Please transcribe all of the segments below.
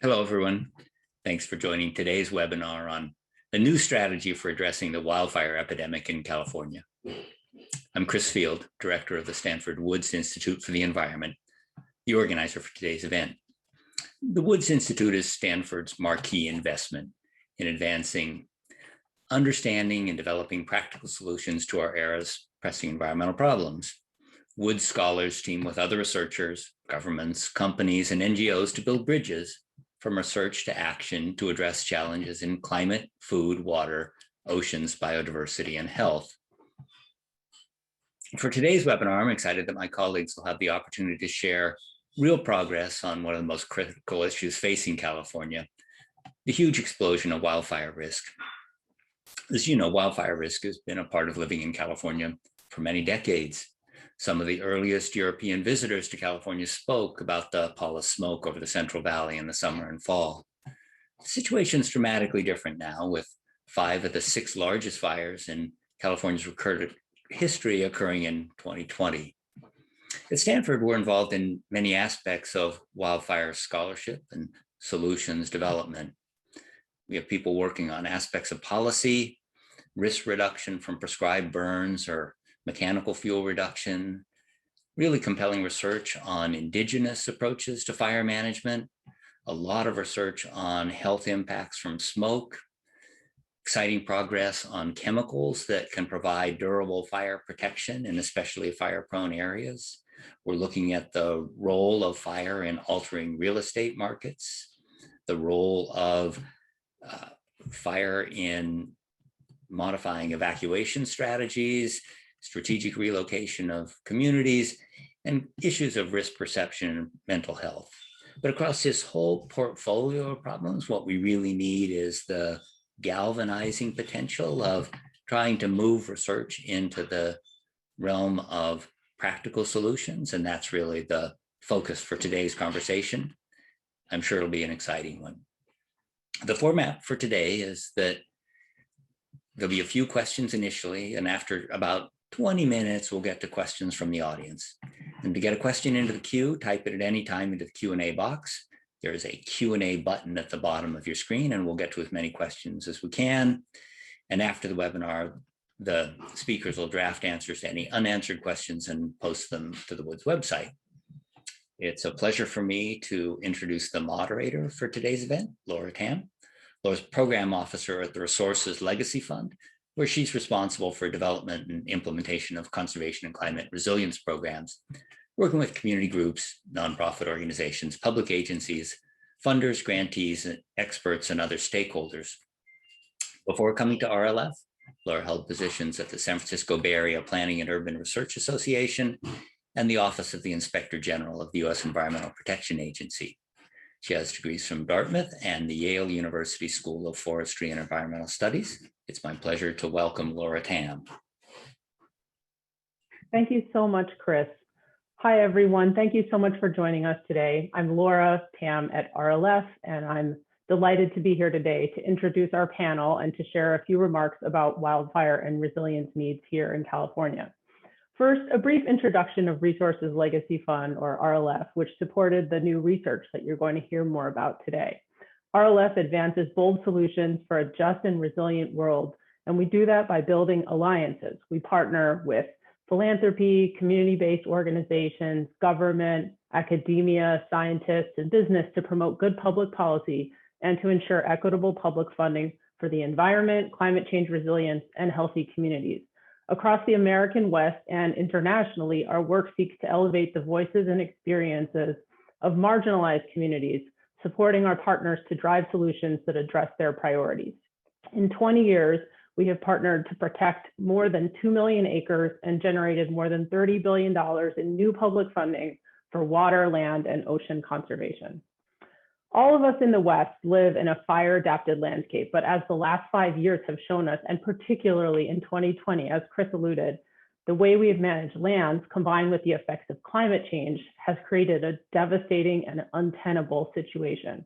Hello, everyone. Thanks for joining today's webinar on the new strategy for addressing the wildfire epidemic in California. I'm Chris Field, director of the Stanford Woods Institute for the Environment, the organizer for today's event. The Woods Institute is Stanford's marquee investment in advancing understanding and developing practical solutions to our era's pressing environmental problems. Woods scholars team with other researchers, governments, companies, and NGOs to build bridges from research to action to address challenges in climate, food, water, oceans, biodiversity, and health. For today's webinar, I'm excited that my colleagues will have the opportunity to share real progress on one of the most critical issues facing California, the huge explosion of wildfire risk. As you know, wildfire risk has been a part of living in California for many decades. Some of the earliest European visitors to California spoke about the pall of smoke over the Central Valley in the summer and fall. The situation is dramatically different now, with 5 of the 6 largest fires in California's recorded history occurring in 2020. At Stanford, we're involved in many aspects of wildfire scholarship and solutions development. We have people working on aspects of policy, risk reduction from prescribed burns or mechanical fuel reduction, really compelling research on indigenous approaches to fire management, a lot of research on health impacts from smoke, exciting progress on chemicals that can provide durable fire protection in especially fire-prone areas. We're looking at the role of fire in altering real estate markets, the role of fire in modifying evacuation strategies, strategic relocation of communities, and issues of risk perception and mental health. But across this whole portfolio of problems, what we really need is the galvanizing potential of trying to move research into the realm of practical solutions. And that's really the focus for today's conversation. I'm sure it'll be an exciting one. The format for today is that there'll be a few questions initially, and after about 20 minutes, we'll get to questions from the audience. And to get a question into the queue, type it at any time into the Q&A box. There is a Q&A button at the bottom of your screen, and we'll get to as many questions as we can. And after the webinar, the speakers will draft answers to any unanswered questions and post them to the Woods website. It's a pleasure for me to introduce the moderator for today's event, Laura Tam. Laura's program officer at the Resources Legacy Fund, where she's responsible for development and implementation of conservation and climate resilience programs, working with community groups, nonprofit organizations, public agencies, funders, grantees, experts, and other stakeholders. Before coming to RLF, Laura held positions at the San Francisco Bay Area Planning and Urban Research Association and the Office of the Inspector General of the U.S. Environmental Protection Agency. She has degrees from Dartmouth and the Yale University School of Forestry and Environmental Studies. It's my pleasure to welcome Laura Tam. Thank you so much, Chris. Hi, everyone. Thank you so much for joining us today. I'm Laura Tam at RLF, and I'm delighted to be here today to introduce our panel and to share a few remarks about wildfire and resilience needs here in California. First, a brief introduction of Resources Legacy Fund, or RLF, which supported the new research that you're going to hear more about today. RLF advances bold solutions for a just and resilient world, and we do that by building alliances. We partner with philanthropy, community-based organizations, government, academia, scientists, and business to promote good public policy and to ensure equitable public funding for the environment, climate change resilience, and healthy communities. Across the American West and internationally, our work seeks to elevate the voices and experiences of marginalized communities, supporting our partners to drive solutions that address their priorities. In 20 years, we have partnered to protect more than 2 million acres and generated more than $30 billion in new public funding for water, land, and ocean conservation. All of us in the West live in a fire-adapted landscape, but as the last 5 years have shown us, and particularly in 2020, as Chris alluded, the way we have managed lands combined with the effects of climate change has created a devastating and untenable situation.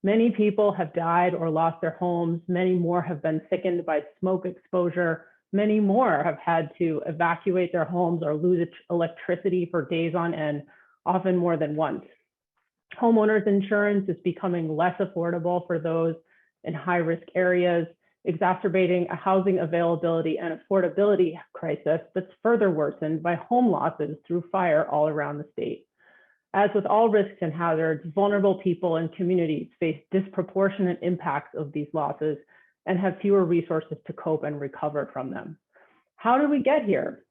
Many people have died or lost their homes. Many more have been sickened by smoke exposure. Many more have had to evacuate their homes or lose electricity for days on end, often more than once. Homeowners insurance is becoming less affordable for those in high-risk areas, exacerbating a housing availability and affordability crisis that's further worsened by home losses through fire all around the state. As with all risks and hazards, vulnerable people and communities face disproportionate impacts of these losses and have fewer resources to cope and recover from them. How did we get here?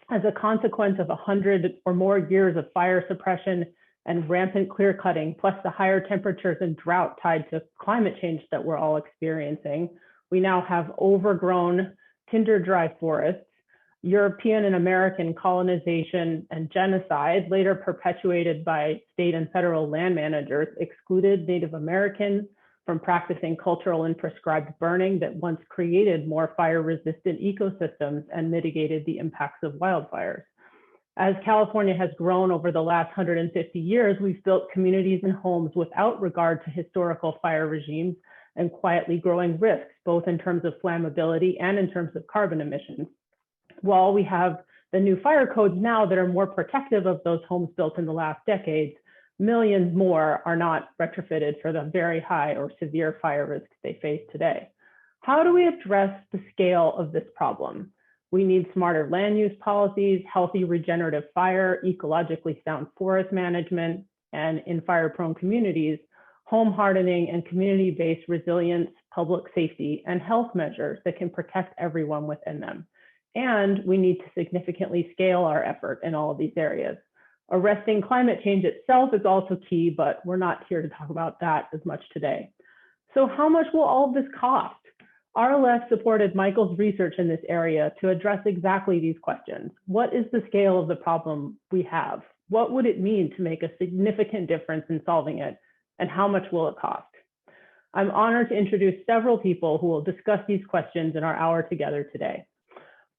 As a consequence of 100 or more years of fire suppression and rampant clear cutting, plus the higher temperatures and drought tied to climate change that we're all experiencing, we now have overgrown tinder dry forests, European and American colonization and genocide, later perpetuated by state and federal land managers, excluded Native Americans from practicing cultural and prescribed burning that once created more fire-resistant ecosystems and mitigated the impacts of wildfires. As California has grown over the last 150 years, we've built communities and homes without regard to historical fire regimes and quietly growing risks, both in terms of flammability and in terms of carbon emissions. While we have the new fire codes now that are more protective of those homes built in the last decades, millions more are not retrofitted for the very high or severe fire risks they face today. How do we address the scale of this problem? We need smarter land use policies, healthy regenerative fire, ecologically sound forest management, and in fire-prone communities, home hardening and community-based resilience, public safety, and health measures that can protect everyone within them. And we need to significantly scale our effort in all of these areas. Arresting climate change itself is also key, but we're not here to talk about that as much today. So how much will all of this cost? RLF supported Michael's research in this area to address exactly these questions. What is the scale of the problem we have? What would it mean to make a significant difference in solving it? And how much will it cost? I'm honored to introduce several people who will discuss these questions in our hour together today.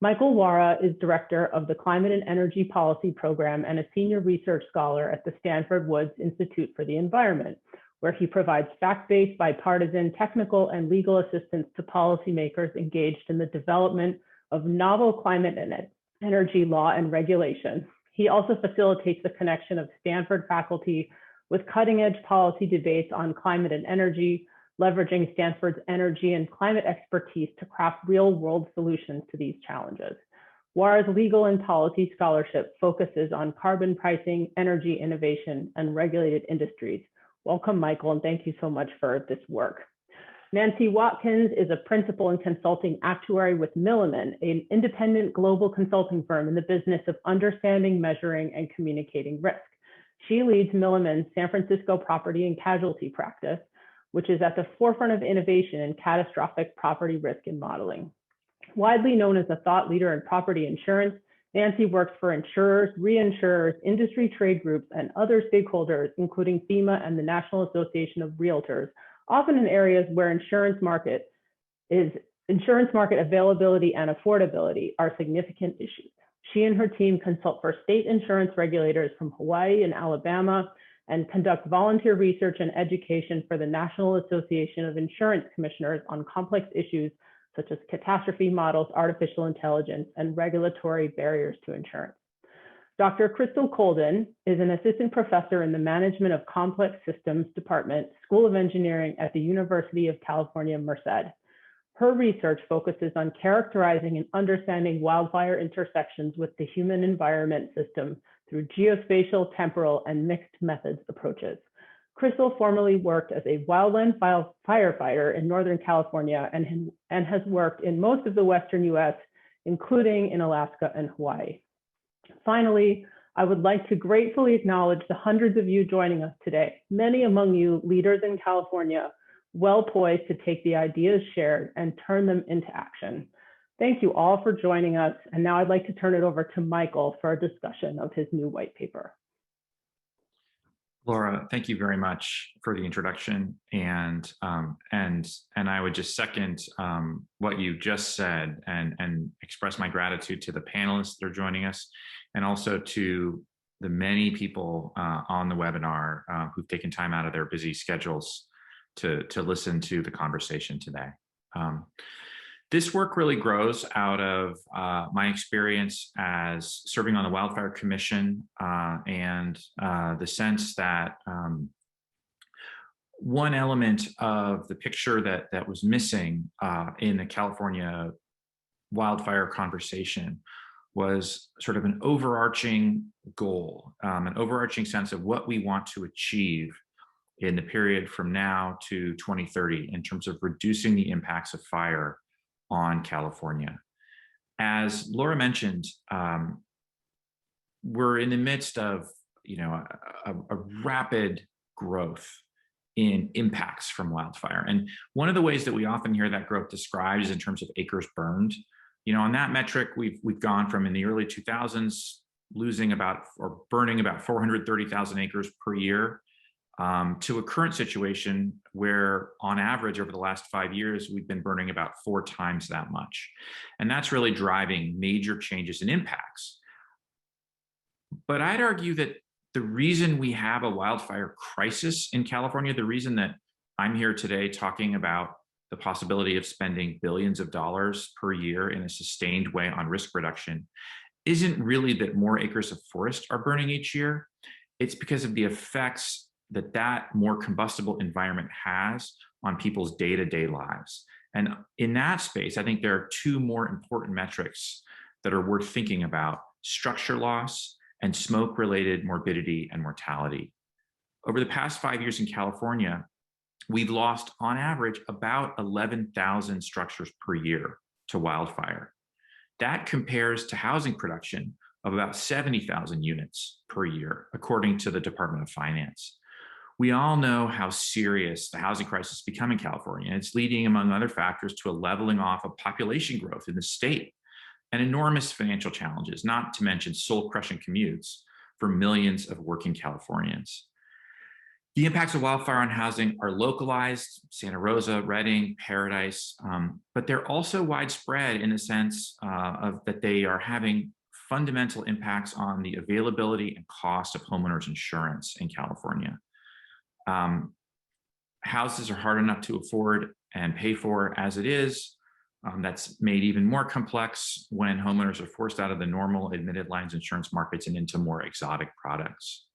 Michael Wara is director of the Climate and Energy Policy Program and a senior research scholar at the Stanford Woods Institute for the Environment, where he provides fact-based, bipartisan, technical, and legal assistance to policymakers engaged in the development of novel climate and energy law and regulation. He also facilitates the connection of Stanford faculty with cutting-edge policy debates on climate and energy, leveraging Stanford's energy and climate expertise to craft real-world solutions to these challenges. Wara's legal and policy scholarship focuses on carbon pricing, energy innovation, and regulated industries. Welcome, Michael, and thank you so much for this work. Nancy Watkins is a principal and consulting actuary with Milliman, an independent global consulting firm in the business of understanding, measuring, and communicating risk. She leads Milliman's San Francisco property and casualty practice, which is at the forefront of innovation in catastrophic property risk and modeling. Widely known as a thought leader in property insurance, Nancy works for insurers, reinsurers, industry trade groups, and other stakeholders, including FEMA and the National Association of Realtors, often in areas where insurance market availability and affordability are significant issues. She and her team consult for state insurance regulators from Hawaii and Alabama, and conduct volunteer research and education for the National Association of Insurance Commissioners on complex issues such as catastrophe models, artificial intelligence, and regulatory barriers to insurance. Dr. Crystal Colden is an assistant professor in the Management of Complex Systems Department, School of Engineering at the University of California, Merced. Her research focuses on characterizing and understanding wildfire intersections with the human environment system through geospatial, temporal, and mixed methods approaches. Crystal formerly worked as a wildland firefighter in Northern California and has worked in most of the Western US, including in Alaska and Hawaii. Finally, I would like to gratefully acknowledge the hundreds of you joining us today, many among you leaders in California, well poised to take the ideas shared and turn them into action. Thank you all for joining us. And now I'd like to turn it over to Michael for a discussion of his new white paper. Laura, thank you very much for the introduction, and I would just second what you just said and express my gratitude to the panelists that are joining us, and also to the many people on the webinar who've taken time out of their busy schedules to listen to the conversation today. This work really grows out of my experience as serving on the Wildfire Commission and the sense that one element of the picture that was missing in the California wildfire conversation was sort of an overarching goal, an overarching sense of what we want to achieve in the period from now to 2030 in terms of reducing the impacts of fire on California. As Laura mentioned, we're in the midst of a rapid growth in impacts from wildfire. And one of the ways that we often hear that growth described is in terms of acres burned. On that metric, we've gone from in the early 2000s losing about or burning about 430,000 acres per year to a current situation where on average over the last 5 years, we've been burning about 4 times that much. And that's really driving major changes in impacts. But I'd argue that the reason we have a wildfire crisis in California, the reason that I'm here today talking about the possibility of spending billions of dollars per year in a sustained way on risk reduction, isn't really that more acres of forest are burning each year. It's because of the effects that more combustible environment has on people's day-to-day lives. And in that space, I think there are 2 more important metrics that are worth thinking about: structure loss and smoke-related morbidity and mortality. Over the past 5 years in California, we've lost on average about 11,000 structures per year to wildfire. That compares to housing production of about 70,000 units per year, according to the Department of Finance. We all know how serious the housing crisis has become in California, and it's leading, among other factors, to a leveling off of population growth in the state and enormous financial challenges, not to mention soul-crushing commutes for millions of working Californians. The impacts of wildfire on housing are localized: Santa Rosa, Redding, Paradise, but they're also widespread in the sense of that they are having fundamental impacts on the availability and cost of homeowners insurance in California. Houses are hard enough to afford and pay for as it is. That's made even more complex when homeowners are forced out of the normal admitted lines insurance markets and into more exotic products.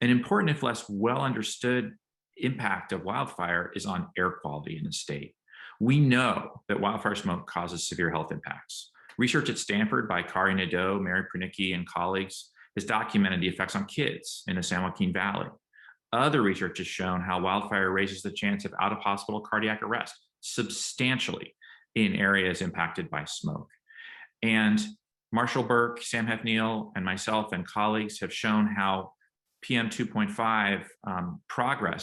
An important, if less well understood, impact of wildfire is on air quality in the state. We know that wildfire smoke causes severe health impacts. Research at Stanford by Kari Nadeau, Mary Pernicki, and colleagues has documented the effects on kids in the San Joaquin Valley. Other research has shown how wildfire raises the chance of out-of-hospital cardiac arrest substantially in areas impacted by smoke. And Marshall Burke, Sam Hefneal, and myself and colleagues have shown how PM 2.5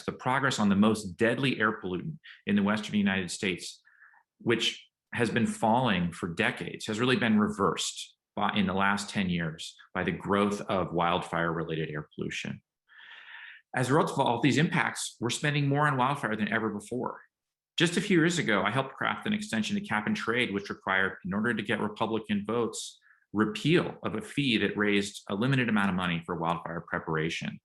the progress on the most deadly air pollutant in the Western United States, which has been falling for decades, has really been reversed in the last 10 years by the growth of wildfire-related air pollution. As a result of all these impacts, we're spending more on wildfire than ever before. Just a few years ago, I helped craft an extension to cap and trade, which required, in order to get Republican votes, repeal of a fee that raised a limited amount of money for wildfire preparation.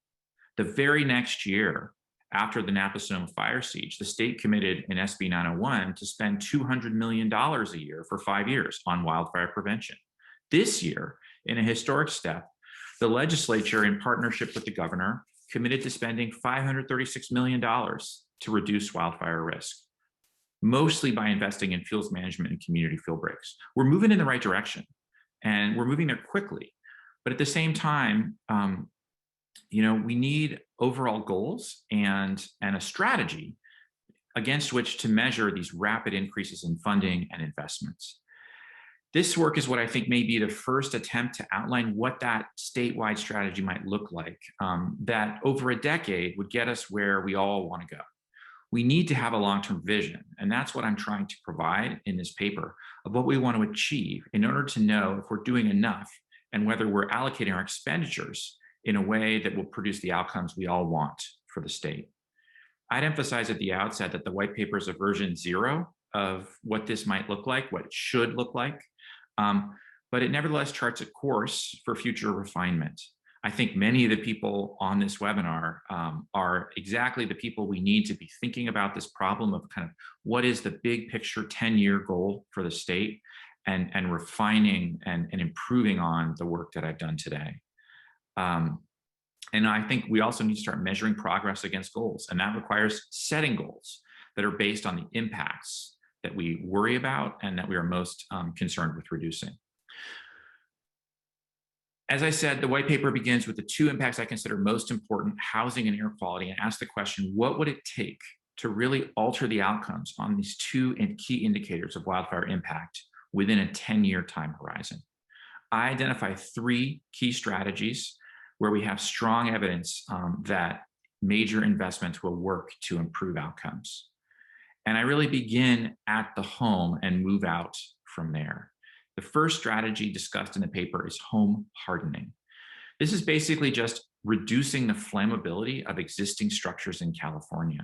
The very next year, after the Napa Sonoma fire siege, the state committed in SB 901 to spend $200 million a year for 5 years on wildfire prevention. This year, in a historic step, the legislature, in partnership with the governor, committed to spending $536 million to reduce wildfire risk, mostly by investing in fuels management and community fuel breaks. We're moving in the right direction, and we're moving there quickly. But at the same time, we need overall goals and a strategy against which to measure these rapid increases in funding and investments. This work is what I think may be the first attempt to outline what that statewide strategy might look like, that over a decade would get us where we all want to go. We need to have a long-term vision, and that's what I'm trying to provide in this paper of what we want to achieve in order to know if we're doing enough and whether we're allocating our expenditures in a way that will produce the outcomes we all want for the state. I'd emphasize at the outset that the white paper is a version 0 of what this might look like, what it should look like, but it nevertheless charts a course for future refinement. I think many of the people on this webinar are exactly the people we need to be thinking about this problem of kind of what is the big picture 10-year goal for the state, and refining and improving on the work that I've done today. And I think we also need to start measuring progress against goals. And that requires setting goals that are based on the impacts that we worry about and that we are most concerned with reducing. As I said, the white paper begins with the two impacts I consider most important, housing and air quality, and asks the question, what would it take to really alter the outcomes on these two key indicators of wildfire impact within a 10-year time horizon? I identify three key strategies where we have strong evidence that major investments will work to improve outcomes. And I really begin at the home and move out from there. The first strategy discussed in the paper is home hardening. This is basically just reducing the flammability of existing structures in California.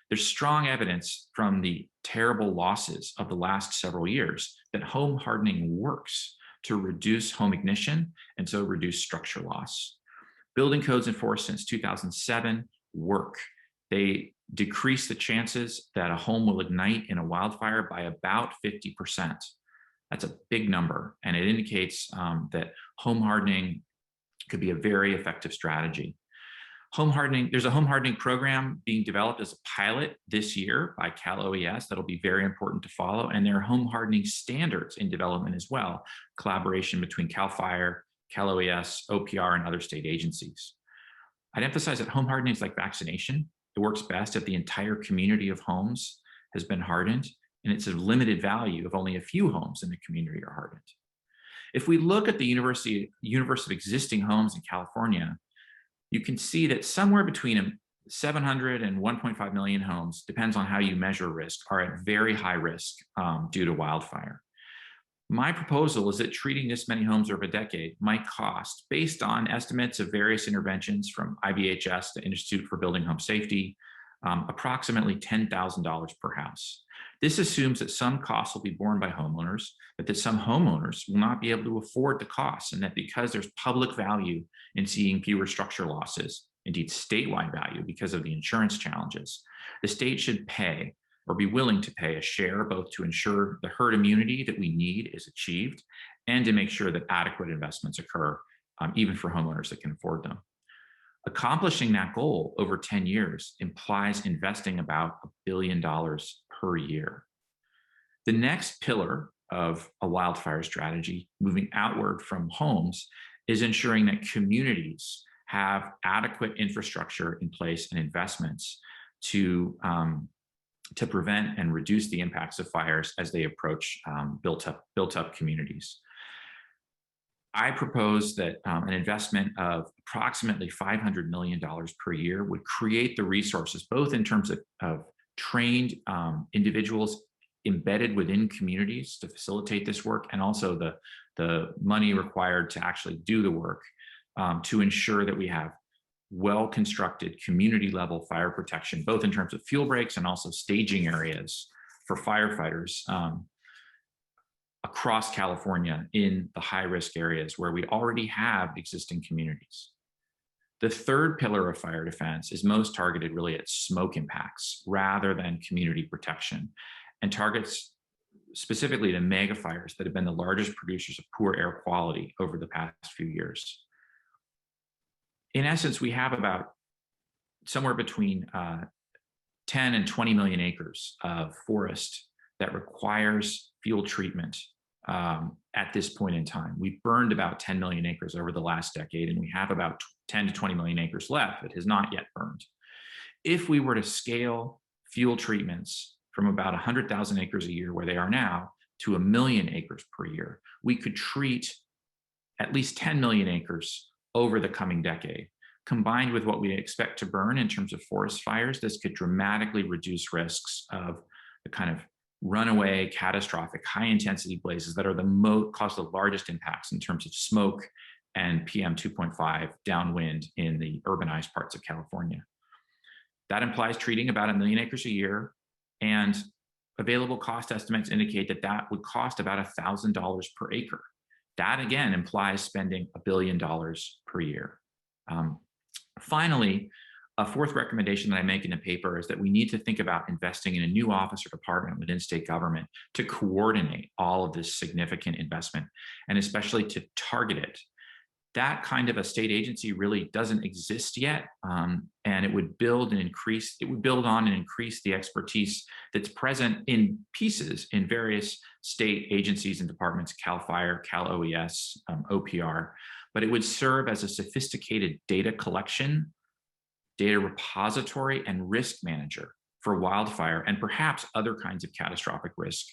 There's strong evidence from the terrible losses of the last several years that home hardening works to reduce home ignition and so reduce structure loss. Building codes enforced since 2007 work. They decrease the chances that a home will ignite in a wildfire by about 50%. That's a big number, and it indicates that home hardening could be a very effective strategy. Home hardening, there's a home hardening program being developed as a pilot this year by Cal OES that'll be very important to follow, and there are home hardening standards in development as well, collaboration between Cal Fire, Cal OES, OPR, and other state agencies. I'd emphasize that home hardening is like vaccination. It works best if the entire community of homes has been hardened, and it's of limited value if only a few homes in the community are hardened. If we look at the universe of existing homes in California, you can see that somewhere between 700 and 1.5 million homes, depends on how you measure risk, are at very high risk due to wildfire. My proposal is that treating this many homes over a decade might cost, based on estimates of various interventions from IBHS, the Institute for Building Home Safety, approximately $10,000 per house. This assumes that some costs will be borne by homeowners, but that some homeowners will not be able to afford the costs, and that because there's public value in seeing fewer structure losses, indeed statewide value because of the insurance challenges, the state should pay or be willing to pay a share, both to ensure the herd immunity that we need is achieved and to make sure that adequate investments occur, even for homeowners that can afford them. Accomplishing that goal over 10 years implies investing about $1 billion per year. The next pillar of a wildfire strategy, moving outward from homes, is ensuring that communities have adequate infrastructure in place and investments to prevent and reduce the impacts of fires as they approach built up communities. I propose that an investment of approximately $500 million per year would create the resources, both in terms of trained individuals embedded within communities to facilitate this work, and also the money required to actually do the work to ensure that we have well-constructed community-level fire protection, both in terms of fuel breaks and also staging areas for firefighters across California in the high-risk areas where we already have existing communities. The third pillar of fire defense is most targeted really at smoke impacts rather than community protection, and targets specifically the mega fires that have been the largest producers of poor air quality over the past few years. In essence, we have about somewhere between 10 and 20 million acres of forest that requires field treatment at this point in time. We've burned about 10 million acres over the last decade, and we have about 10 to 20 million acres left that has not yet burned. If we were to scale fuel treatments from about 100,000 acres a year where they are now to 1 million acres per year, we could treat at least 10 million acres over the coming decade. Combined with what we expect to burn in terms of forest fires, this could dramatically reduce risks of the kind of runaway, catastrophic, high-intensity blazes that are cause the largest impacts in terms of smoke and PM 2.5 downwind in the urbanized parts of California. That implies treating about 1 million acres a year, and available cost estimates indicate that that would cost about $1,000 per acre. That again implies spending $1 billion per year. Finally, a fourth recommendation that I make in the paper is that we need to think about investing in a new office or department within state government to coordinate all of this significant investment, and especially to target it That kind of a state agency really doesn't exist yet, and it would build on and increase the expertise that's present in pieces in various state agencies and departments, CAL FIRE, Cal OES, OPR, but it would serve as a sophisticated data collection, data repository, and risk manager for wildfire and perhaps other kinds of catastrophic risk,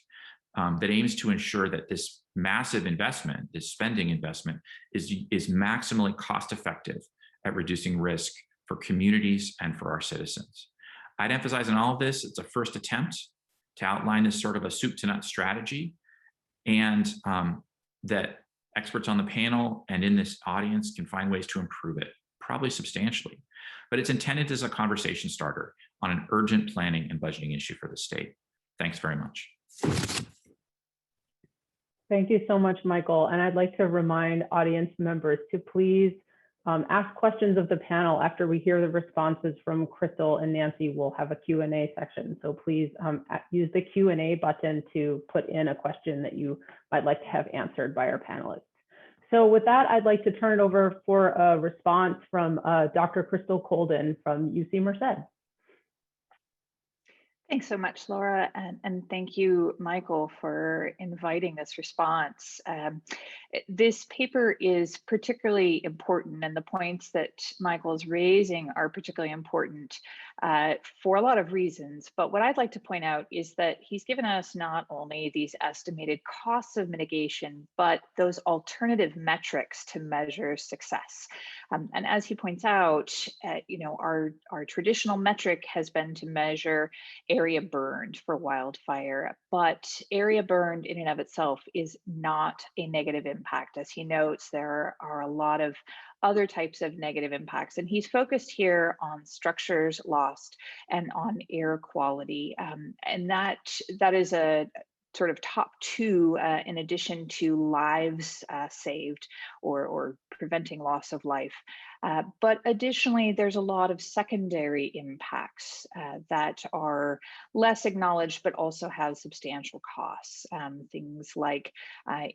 that aims to ensure that this massive investment, this spending investment, is maximally cost effective at reducing risk for communities and for our citizens. I'd emphasize in all of this, it's a first attempt to outline this sort of a soup to nuts strategy, and that experts on the panel and in this audience can find ways to improve it, probably substantially. But it's intended as a conversation starter on an urgent planning and budgeting issue for the state. Thanks very much. Thank you so much, Michael. And I'd like to remind audience members to please ask questions of the panel after we hear the responses from Crystal and Nancy. We'll have a Q&A section. So please use the Q&A button to put in a question that you might like to have answered by our panelists. So with that, I'd like to turn it over for a response from Dr. Crystal Colden from UC Merced. Thanks so much, Laura, and thank you, Michael, for inviting this response. This paper is particularly important, and the points that Michael is raising are particularly important for a lot of reasons. But what I'd like to point out is that he's given us not only these estimated costs of mitigation, but those alternative metrics to measure success. And as he points out, our traditional metric has been to measure area burned for wildfire, but area burned in and of itself is not a negative impact. As he notes, there are a lot of other types of negative impacts, and he's focused here on structures lost and on air quality, and that is a sort of top two, in addition to lives saved or preventing loss of life. But additionally, there's a lot of secondary impacts that are less acknowledged, but also have substantial costs. Things like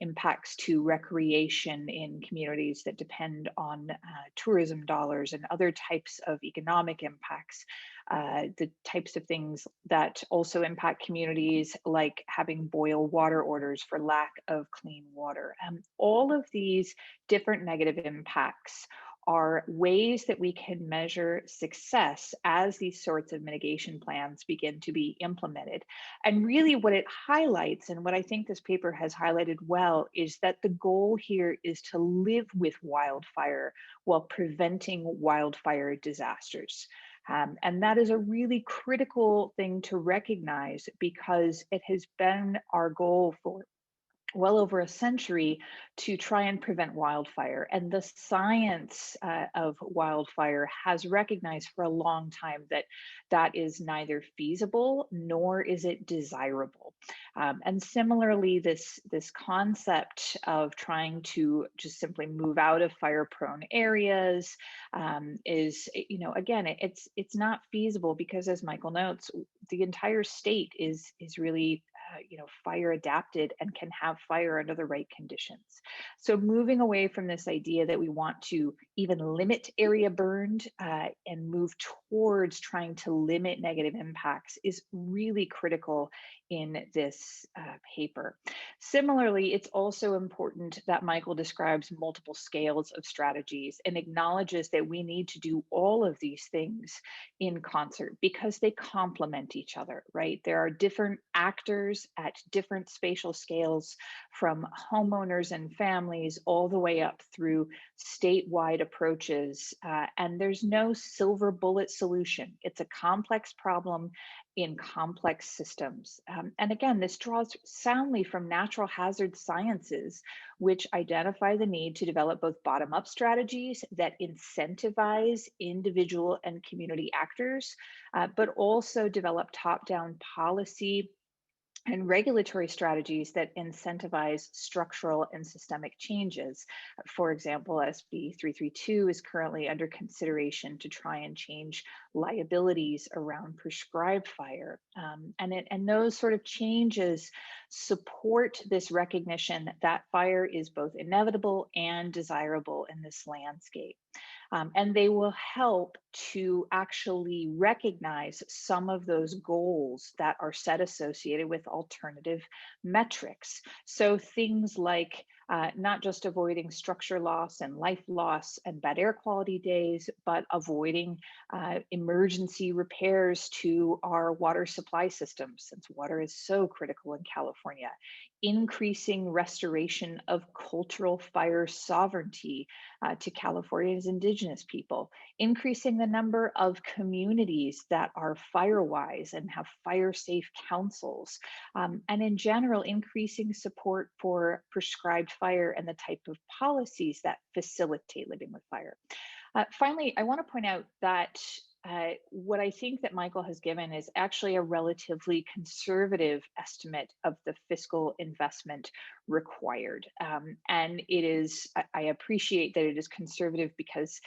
impacts to recreation in communities that depend on tourism dollars and other types of economic impacts. The types of things that also impact communities, like having boil water orders for lack of clean water. All of these different negative impacts are ways that we can measure success as these sorts of mitigation plans begin to be implemented. And really what it highlights, and what I think this paper has highlighted well, is that the goal here is to live with wildfire while preventing wildfire disasters. And that is a really critical thing to recognize, because it has been our goal for well over a century to try and prevent wildfire. And the science of wildfire has recognized for a long time that that is neither feasible nor is it desirable. And similarly, this concept of trying to just simply move out of fire-prone areas is, again, it's not feasible, because as Michael notes, the entire state is really fire adapted and can have fire under the right conditions. So moving away from this idea that we want to even limit area burned and move towards trying to limit negative impacts is really critical in this paper. Similarly, it's also important that Michael describes multiple scales of strategies and acknowledges that we need to do all of these things in concert, because they complement each other, right? There are different actors at different spatial scales, from homeowners and families all the way up through statewide approaches. And there's no silver bullet solution. It's a complex problem in complex systems. And again, this draws soundly from natural hazard sciences, which identify the need to develop both bottom-up strategies that incentivize individual and community actors, but also develop top-down policy and regulatory strategies that incentivize structural and systemic changes. For example, SB 332 is currently under consideration to try and change liabilities around prescribed fire. And those sort of changes support this recognition that fire is both inevitable and desirable in this landscape. And they will help to actually recognize some of those goals that are set associated with alternative metrics. So things like not just avoiding structure loss and life loss and bad air quality days, but avoiding emergency repairs to our water supply systems, since water is so critical in California, increasing restoration of cultural fire sovereignty to California's indigenous people, increasing the number of communities that are fire-wise and have fire-safe councils, and in general, increasing support for prescribed fire and the type of policies that facilitate living with fire. Finally, I want to point out that what I think that Michael has given is actually a relatively conservative estimate of the fiscal investment required. And it is, I appreciate that it is conservative because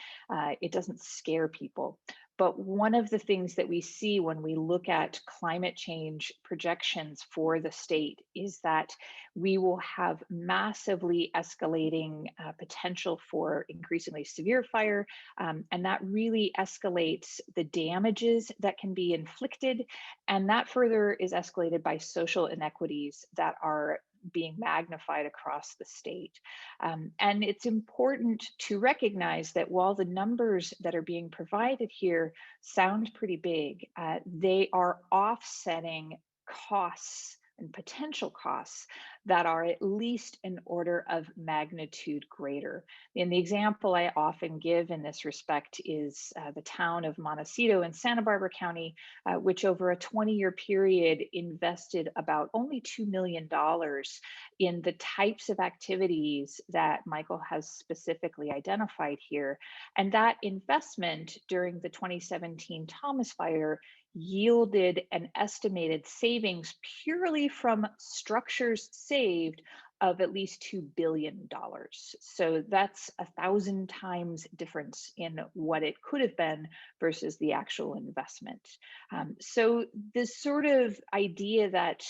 it doesn't scare people. But one of the things that we see when we look at climate change projections for the state is that we will have massively escalating potential for increasingly severe fire. And that really escalates the damages that can be inflicted. And that further is escalated by social inequities that are being magnified across the state. And it's important to recognize that while the numbers that are being provided here sound pretty big, they are offsetting costs and potential costs that are at least an order of magnitude greater. And the example I often give in this respect is the town of Montecito in Santa Barbara County, which over a 20-year period invested about only $2 million in the types of activities that Michael has specifically identified here. And that investment during the 2017 Thomas Fire yielded an estimated savings purely from structures saved of at least $2 billion. So that's 1,000 times difference in what it could have been versus the actual investment. So this sort of idea that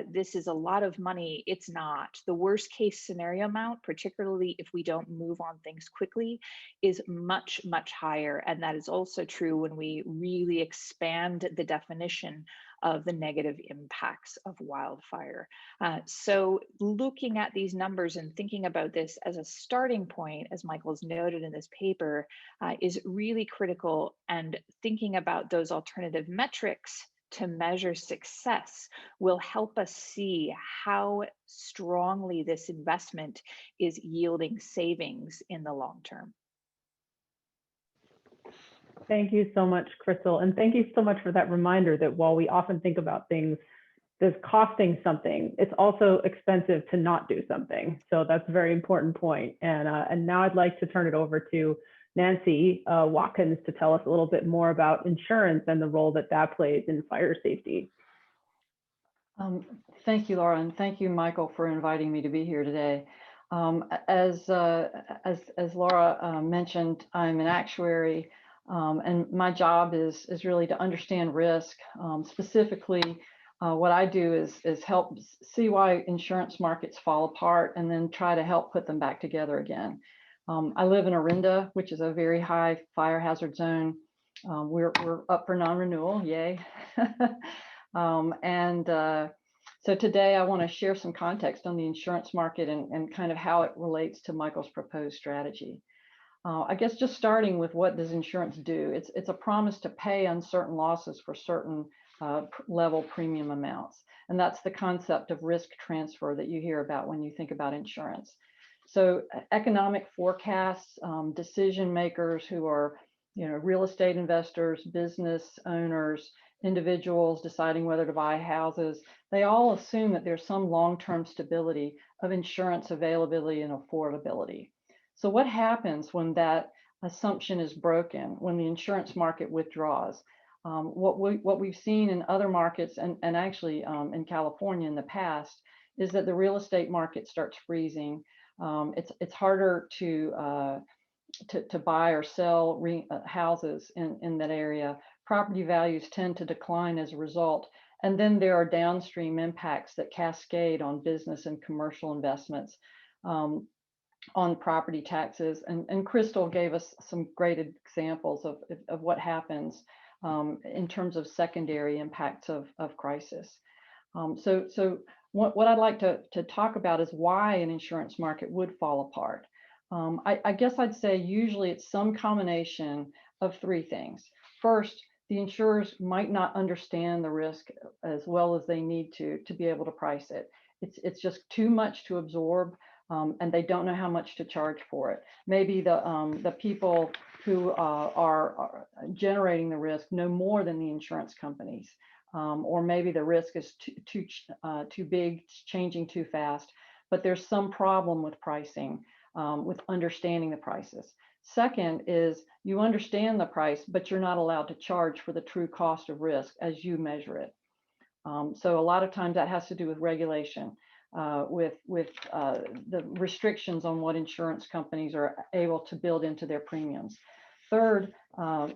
this is a lot of money, it's not. The worst case scenario amount, particularly if we don't move on things quickly, is much, much higher. And that is also true when we really expand the definition of the negative impacts of wildfire. So looking at these numbers and thinking about this as a starting point, as Michael's noted in this paper, is really critical. And thinking about those alternative metrics to measure success will help us see how strongly this investment is yielding savings in the long term. Thank you so much, Crystal. And thank you so much for that reminder that while we often think about things as costing something, it's also expensive to not do something. So that's a very important point. And now I'd like to turn it over to Nancy Watkins to tell us a little bit more about insurance and the role that that plays in fire safety. Thank you, Laura, and thank you, Michael, for inviting me to be here today. As Laura mentioned, I'm an actuary. And my job is really to understand risk. Specifically, what I do is help see why insurance markets fall apart and then try to help put them back together again. I live in Orinda, which is a very high fire hazard zone. We're up for non-renewal, yay. So today I want to share some context on the insurance market and kind of how it relates to Michael's proposed strategy. I guess just starting with what does insurance do? It's a promise to pay on certain losses for certain level premium amounts. And that's the concept of risk transfer that you hear about when you think about insurance. So economic forecasts, decision makers who are, real estate investors, business owners, individuals deciding whether to buy houses, they all assume that there's some long-term stability of insurance availability and affordability. So what happens when that assumption is broken, when the insurance market withdraws? What we've seen in other markets and actually in California in the past is that the real estate market starts freezing. It's harder to buy or sell houses in that area. Property values tend to decline as a result. And then there are downstream impacts that cascade on business and commercial investments, on property taxes. And Crystal gave us some great examples of what happens in terms of secondary impacts of crisis. So what I'd like to talk about is why an insurance market would fall apart. I guess I'd say usually it's some combination of three things. First, the insurers might not understand the risk as well as they need to be able to price it. It's just too much to absorb, and they don't know how much to charge for it. Maybe the people who are generating the risk know more than the insurance companies, or maybe the risk is too big, changing too fast. But there's some problem with pricing, with understanding the prices. Second is you understand the price, but you're not allowed to charge for the true cost of risk as you measure it. So a lot of times that has to do with regulation, with the restrictions on what insurance companies are able to build into their premiums. Third,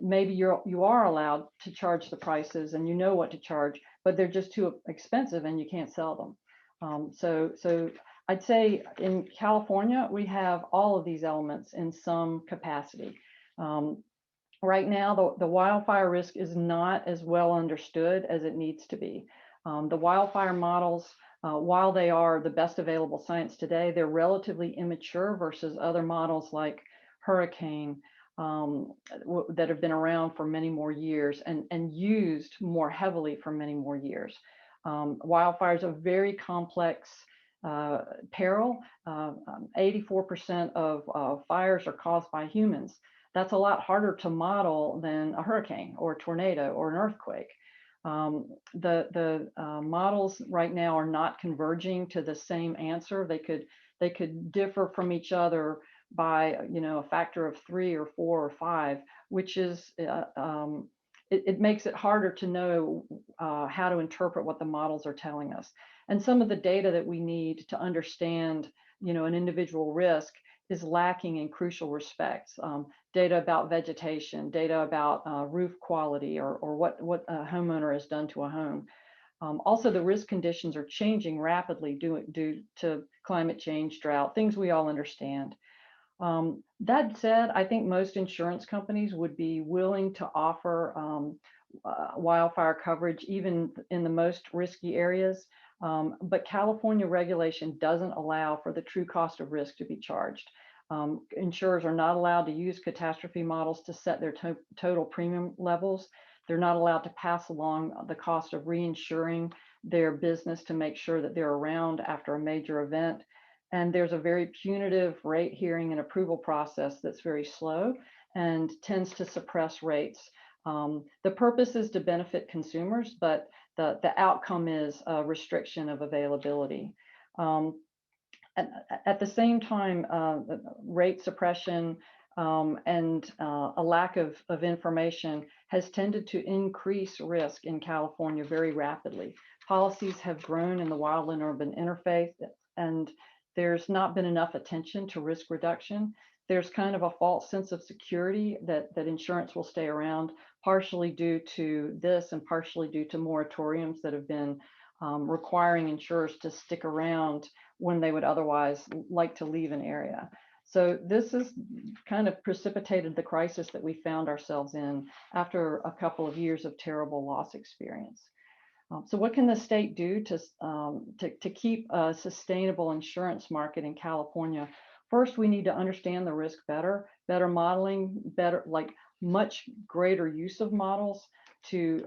maybe you are allowed to charge the prices and you know what to charge, but they're just too expensive and you can't sell them. So I'd say in California, we have all of these elements in some capacity. Right now, the wildfire risk is not as well understood as it needs to be. The wildfire models, while they are the best available science today, they're relatively immature versus other models like hurricane that have been around for many more years and used more heavily for many more years. Wildfire is a very complex peril. 84% of fires are caused by humans. That's a lot harder to model than a hurricane or a tornado or an earthquake. The models right now are not converging to the same answer. They could differ from each other by a factor of 3 or 4 or 5, which is it makes it harder to know how to interpret what the models are telling us. And some of the data that we need to understand an individual risk is lacking in crucial respects. Data about vegetation, data about roof quality, or what a homeowner has done to a home. Also, the risk conditions are changing rapidly due to climate change, drought, things we all understand. That said, I think most insurance companies would be willing to offer wildfire coverage even in the most risky areas. But California regulation doesn't allow for the true cost of risk to be charged. Insurers are not allowed to use catastrophe models to set their total premium levels. They're not allowed to pass along the cost of reinsuring their business to make sure that they're around after a major event. And there's a very punitive rate hearing and approval process that's very slow and tends to suppress rates. The purpose is to benefit consumers, but the outcome is a restriction of availability. At the same time, rate suppression and a lack of information has tended to increase risk in California very rapidly. Policies have grown in the wild and urban interface, and there's not been enough attention to risk reduction. There's kind of a false sense of security that insurance will stay around, partially due to this and partially due to moratoriums that have been requiring insurers to stick around when they would otherwise like to leave an area. So this has kind of precipitated the crisis that we found ourselves in after a couple of years of terrible loss experience. So what can the state do to keep a sustainable insurance market in California? First, we need to understand the risk better modeling, much greater use of models to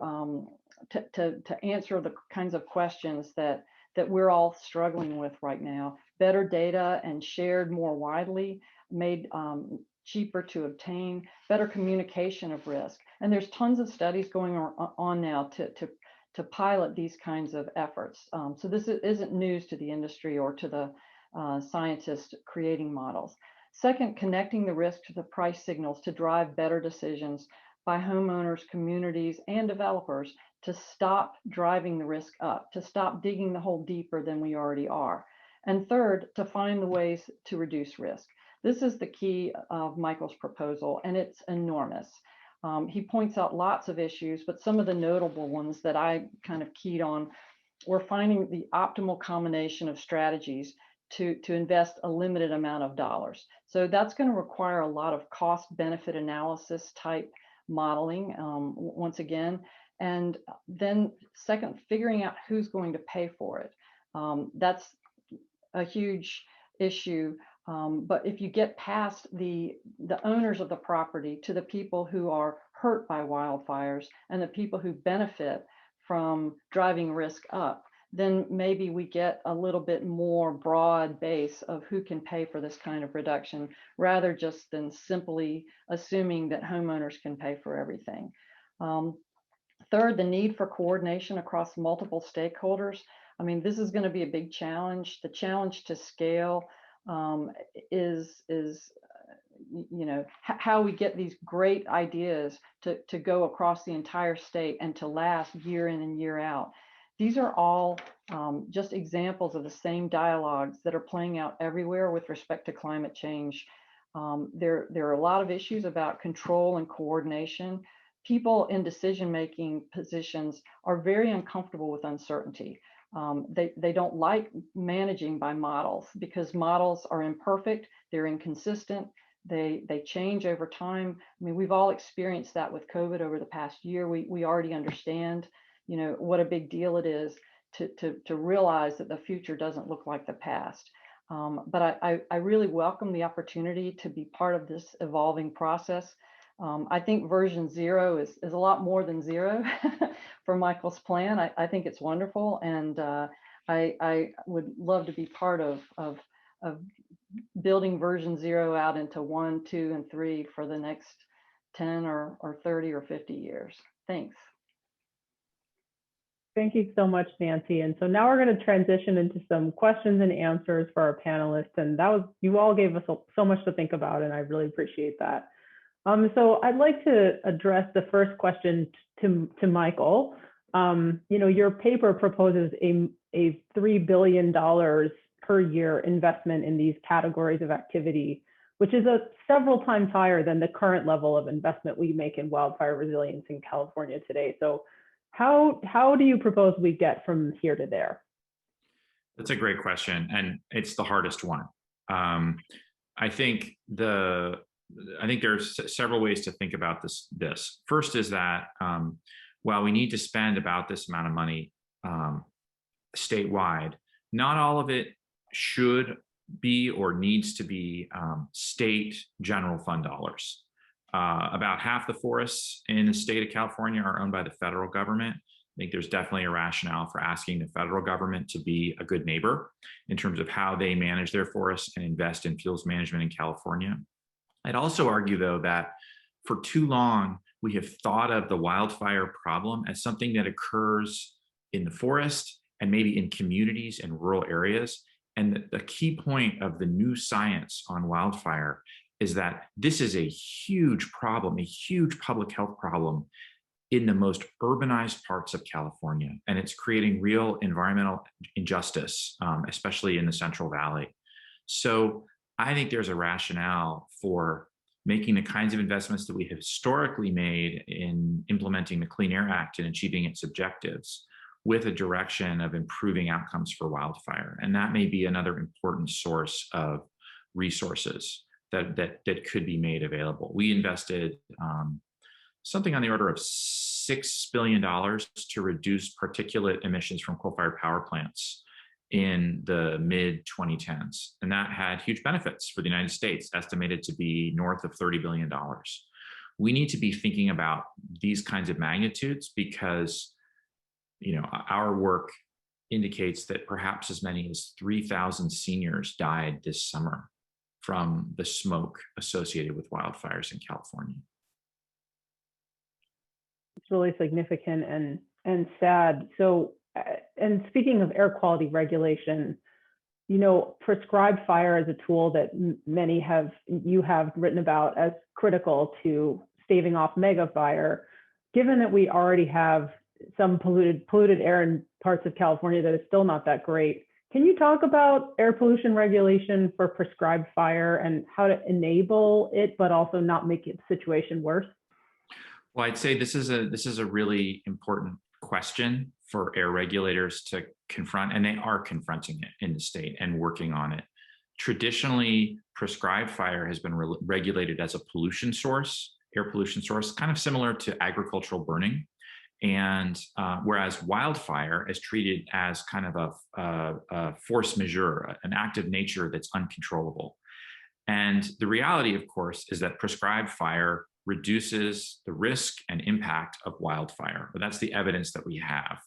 answer the kinds of questions that we're all struggling with right now. Better data and shared more widely, made cheaper to obtain, better communication of risk. And there's tons of studies going on now to pilot these kinds of efforts. So this isn't news to the industry or to the scientists creating models. Second, connecting the risk to the price signals to drive better decisions by homeowners, communities, and developers to stop driving the risk up, to stop digging the hole deeper than we already are. And third, to find the ways to reduce risk. This is the key of Michael's proposal, and it's enormous. He points out lots of issues, but some of the notable ones that I kind of keyed on were finding the optimal combination of strategies to invest a limited amount of dollars. So that's going to require a lot of cost benefit analysis type modeling, once again. And then second, figuring out who's going to pay for it. That's a huge issue. But if you get past the owners of the property to the people who are hurt by wildfires and the people who benefit from driving risk up, then maybe we get a little bit more broad base of who can pay for this kind of reduction, rather just than simply assuming that homeowners can pay for everything. Third, the need for coordination across multiple stakeholders. I mean, this is going to be a big challenge. The challenge to scale is you know, how we get these great ideas to go across the entire state and to last year in and year out. These are all just examples of the same dialogues that are playing out everywhere with respect to climate change. There are a lot of issues about control and coordination. People in decision-making positions are very uncomfortable with uncertainty. They don't like managing by models because models are imperfect, they're inconsistent, they change over time. I mean, we've all experienced that with COVID over the past year. We already understand, you know, what a big deal it is to realize that the future doesn't look like the past. But I really welcome the opportunity to be part of this evolving process. I think version 0 is a lot more than 0 for Michael's plan. I think it's wonderful, and I would love to be part of building version 0 out into 1, 2, and 3 for the next 10 or 30 or 50 years. Thanks. Thank you so much, Nancy. And so now we're going to transition into some questions and answers for our panelists. And you all gave us so much to think about, and I really appreciate that. So I'd like to address the first question to Michael. You know, your paper proposes a $3 billion per year investment in these categories of activity, which is several times higher than the current level of investment we make in wildfire resilience in California today. So how do you propose we get from here to there? That's a great question, and it's the hardest one. I think there's several ways to think about this. First is that while we need to spend about this amount of money statewide, not all of it should be or needs to be state general fund dollars. About half the forests in the state of California are owned by the federal government. I think there's definitely a rationale for asking the federal government to be a good neighbor in terms of how they manage their forests and invest in fuels management in California. I'd also argue, though, that for too long, we have thought of the wildfire problem as something that occurs in the forest and maybe in communities and rural areas. And the key point of the new science on wildfire is that this is a huge problem, a huge public health problem in the most urbanized parts of California. And it's creating real environmental injustice, especially in the Central Valley. So I think there's a rationale for making the kinds of investments that we have historically made in implementing the Clean Air Act and achieving its objectives with a direction of improving outcomes for wildfire. And that may be another important source of resources that could be made available. We invested something on the order of $6 billion to reduce particulate emissions from coal-fired power plants in the mid-2010s. And that had huge benefits for the United States, estimated to be north of $30 billion. We need to be thinking about these kinds of magnitudes because, you know, our work indicates that perhaps as many as 3,000 seniors died this summer from the smoke associated with wildfires in California. It's really significant and sad. So, and speaking of air quality regulation, you know, prescribed fire is a tool that you have written about as critical to staving off mega fire. Given that we already have some polluted air in parts of California that is still not that great, can you talk about air pollution regulation for prescribed fire and how to enable it, but also not make the situation worse? Well, I'd say this is a really important question for air regulators to confront, and they are confronting it in the state and working on it. Traditionally, prescribed fire has been regulated as a pollution source, air pollution source, kind of similar to agricultural burning. And whereas wildfire is treated as kind of a force majeure, an act of nature that's uncontrollable. And the reality, of course, is that prescribed fire reduces the risk and impact of wildfire. But that's the evidence that we have.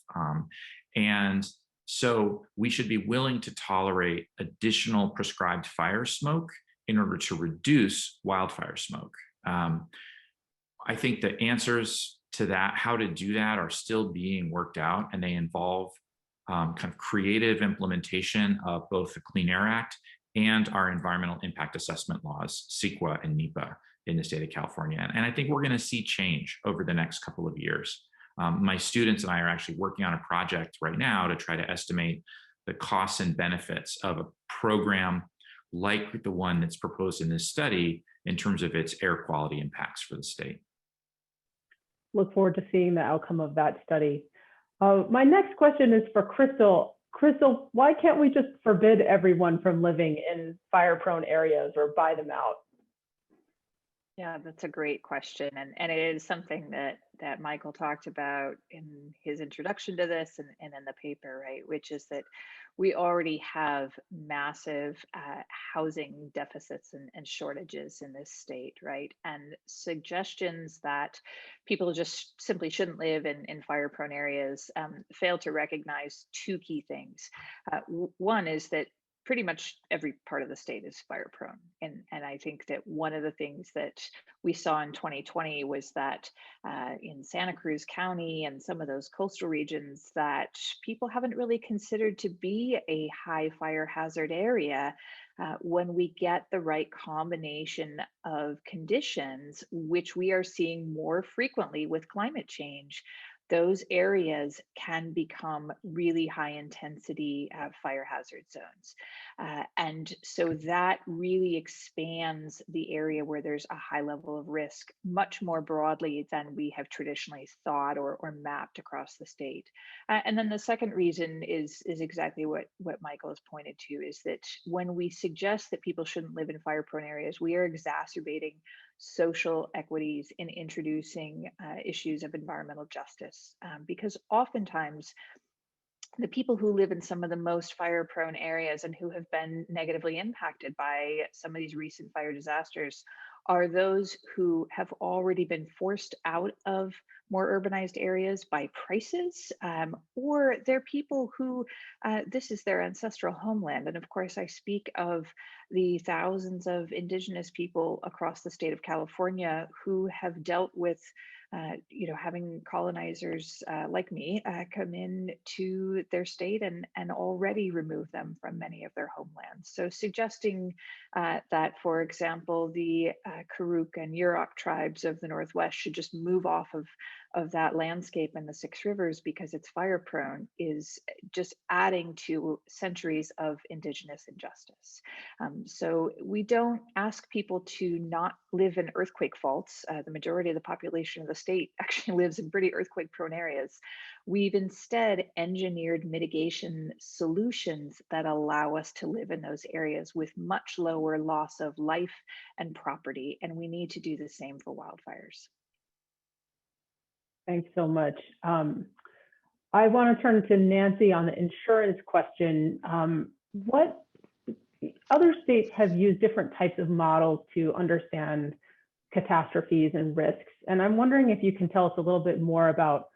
And so we should be willing to tolerate additional prescribed fire smoke in order to reduce wildfire smoke. I think the answers to that, how to do that, are still being worked out, and they involve kind of creative implementation of both the Clean Air Act and our environmental impact assessment laws, CEQA and NEPA, in the state of California. And I think we're going to see change over the next couple of years. My students and I are actually working on a project right now to try to estimate the costs and benefits of a program like the one that's proposed in this study in terms of its air quality impacts for the state. Look forward to seeing the outcome of that study. My next question is for Crystal. Crystal, why can't we just forbid everyone from living in fire-prone areas or buy them out? Yeah, that's a great question. And it is something that Michael talked about in his introduction to this and in the paper, right? Which is that we already have massive housing deficits and shortages in this state, right? And suggestions that people just simply shouldn't live in fire-prone areas fail to recognize two key things. One is that pretty much every part of the state is fire prone. And I think that one of the things that we saw in 2020 was that in Santa Cruz County and some of those coastal regions that people haven't really considered to be a high fire hazard area. When we get the right combination of conditions, which we are seeing more frequently with climate change, those areas can become really high intensity fire hazard zones. And so that really expands the area where there's a high level of risk much more broadly than we have traditionally thought or mapped across the state. And then the second reason is exactly what Michael has pointed to, is that when we suggest that people shouldn't live in fire prone areas, we are exacerbating social equities in introducing issues of environmental justice, because oftentimes the people who live in some of the most fire prone areas and who have been negatively impacted by some of these recent fire disasters are those who have already been forced out of more urbanized areas by prices, or they're people who this is their ancestral homeland. And of course, I speak of the thousands of indigenous people across the state of California who have dealt with having colonizers like me come in to their state and already remove them from many of their homelands. So suggesting that, for example, the Karuk and Yurok tribes of the Northwest should just move off of that landscape in the Six Rivers because it's fire prone is just adding to centuries of indigenous injustice. So we don't ask people to not live in earthquake faults. The majority of the population of the state actually lives in pretty earthquake prone areas. We've instead engineered mitigation solutions that allow us to live in those areas with much lower loss of life and property. And we need to do the same for wildfires. Thanks so much. I want to turn to Nancy on the insurance question. What other states have used different types of models to understand catastrophes and risks? And I'm wondering if you can tell us a little bit more about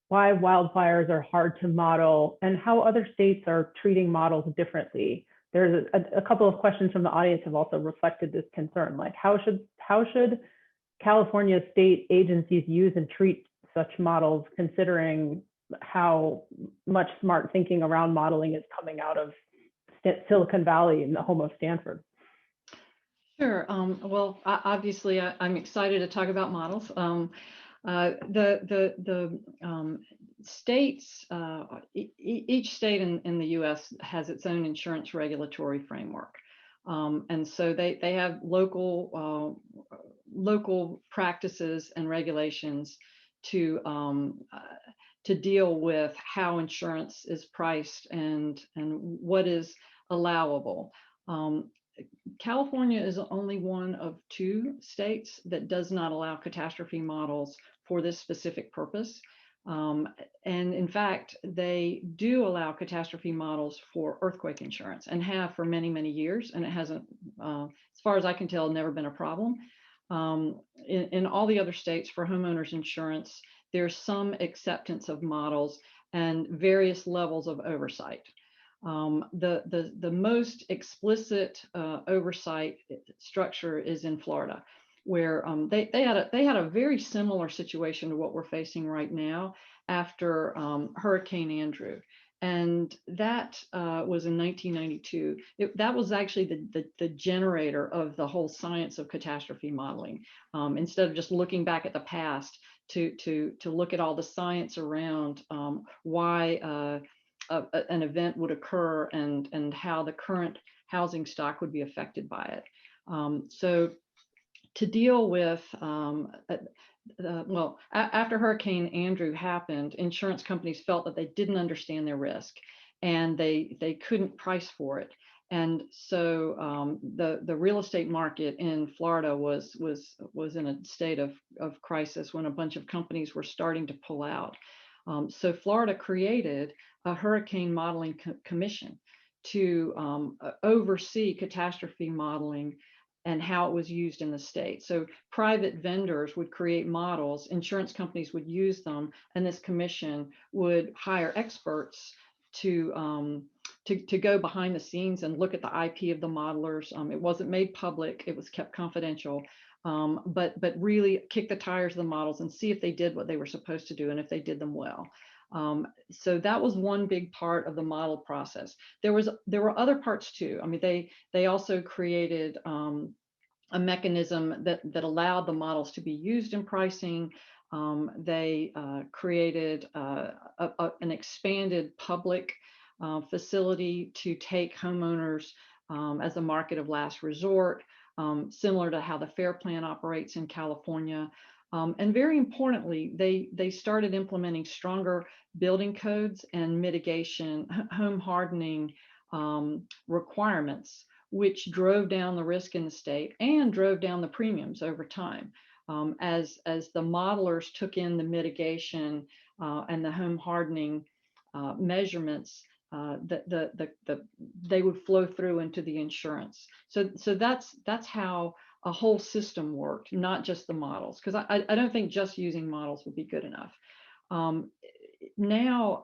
why wildfires are hard to model and how other states are treating models differently. There's a couple of questions from the audience have also reflected this concern, like how should California state agencies use and treat such models, considering how much smart thinking around modeling is coming out of Silicon Valley and the home of Stanford? Sure. Well, obviously, I'm excited to talk about models. The states, each state in the U.S. has its own insurance regulatory framework, and so they have local practices and regulations to deal with how insurance is priced and what is allowable. Um, California is only one of 2 states that does not allow catastrophe models for this specific purpose. Um, and in fact, they do allow catastrophe models for earthquake insurance and have for many, many years. And it hasn't, as far as I can tell, never been a problem. In all the other states for homeowners insurance, there's some acceptance of models and various levels of oversight. The most explicit oversight structure is in Florida, where they had a very similar situation to what we're facing right now after Hurricane Andrew. And that was in 1992. That was actually the generator of the whole science of catastrophe modeling. Instead of just looking back at the past, to look at all the science around why an event would occur and how the current housing stock would be affected by it. So to deal with, after Hurricane Andrew happened, insurance companies felt that they didn't understand their risk and they couldn't price for it. And so the real estate market in Florida was in a state of crisis when a bunch of companies were starting to pull out. So Florida created a hurricane modeling commission to oversee catastrophe modeling and how it was used in the state. So private vendors would create models, insurance companies would use them, and this commission would hire experts to go behind the scenes and look at the IP of the modelers. It wasn't made public, it was kept confidential. But really kick the tires of the models and see if they did what they were supposed to do and if they did them well. So that was one big part of the model process. There were other parts too. I mean, they also created a mechanism that allowed the models to be used in pricing. They created an expanded public facility to take homeowners as a market of last resort. Similar to how the FAIR Plan operates in California. And very importantly, they started implementing stronger building codes and mitigation, home hardening requirements, which drove down the risk in the state and drove down the premiums over time. As the modelers took in the mitigation and the home hardening measurements, they would flow through into the insurance. So that's how a whole system worked, not just the models, because I don't think just using models would be good enough. Now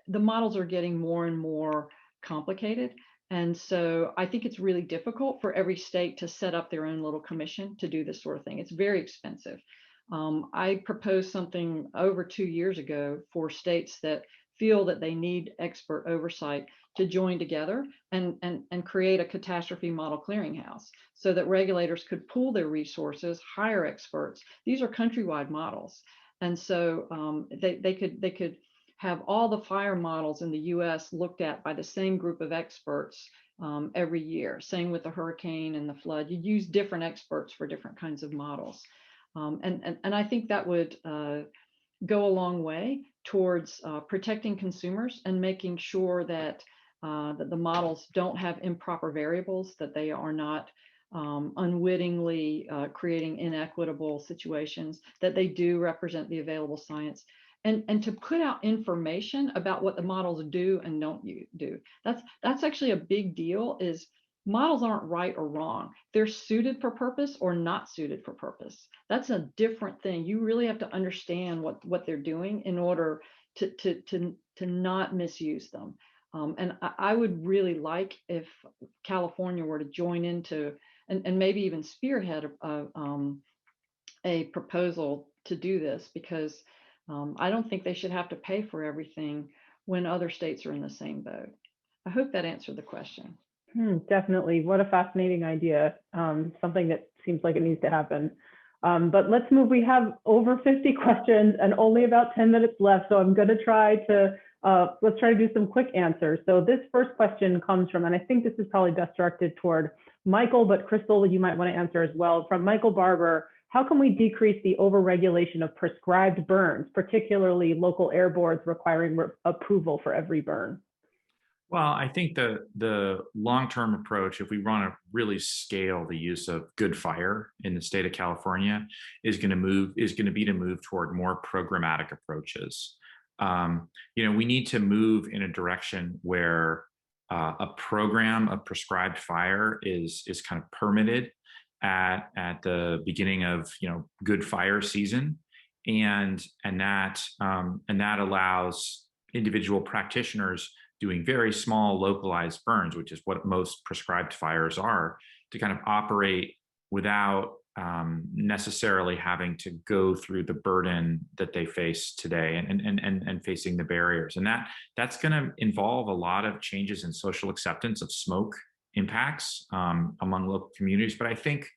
the models are getting more and more complicated. And so I think it's really difficult for every state to set up their own little commission to do this sort of thing. It's very expensive. I proposed something over 2 years ago for states that feel that they need expert oversight to join together and create a catastrophe model clearinghouse so that regulators could pool their resources, hire experts. These are countrywide models. And so they could have all the fire models in the US looked at by the same group of experts every year. Same with the hurricane and the flood. You use different experts for different kinds of models. And I think that would go a long way towards protecting consumers and making sure that the models don't have improper variables, that they are not unwittingly creating inequitable situations, that they do represent the available science, and to put out information about what the models do and don't do. That's actually a big deal. Is models aren't right or wrong. They're suited for purpose or not suited for purpose. That's a different thing. You really have to understand what they're doing in order to not misuse them. And I would really like if California were to join into and maybe even spearhead a proposal to do this, because I don't think they should have to pay for everything when other states are in the same boat. I hope that answered the question. Definitely. What a fascinating idea. Something that seems like it needs to happen. But let's move. We have over 50 questions and only about 10 minutes left. So I'm going to try to, let's try to do some quick answers. So this first question comes from, and I think this is probably best directed toward Michael, but Crystal, you might want to answer as well. From Michael Barber, how can we decrease the overregulation of prescribed burns, particularly local air boards requiring approval for every burn? Well, I think the long-term approach, if we want to really scale the use of good fire in the state of California, is going to be to move toward more programmatic approaches. We need to move in a direction where a program of prescribed fire is kind of permitted at the beginning of good fire season, and that allows individual practitioners doing very small localized burns, which is what most prescribed fires are, to kind of operate without necessarily having to go through the burden that they face today and facing the barriers. And that's going to involve a lot of changes in social acceptance of smoke impacts among local communities. But I think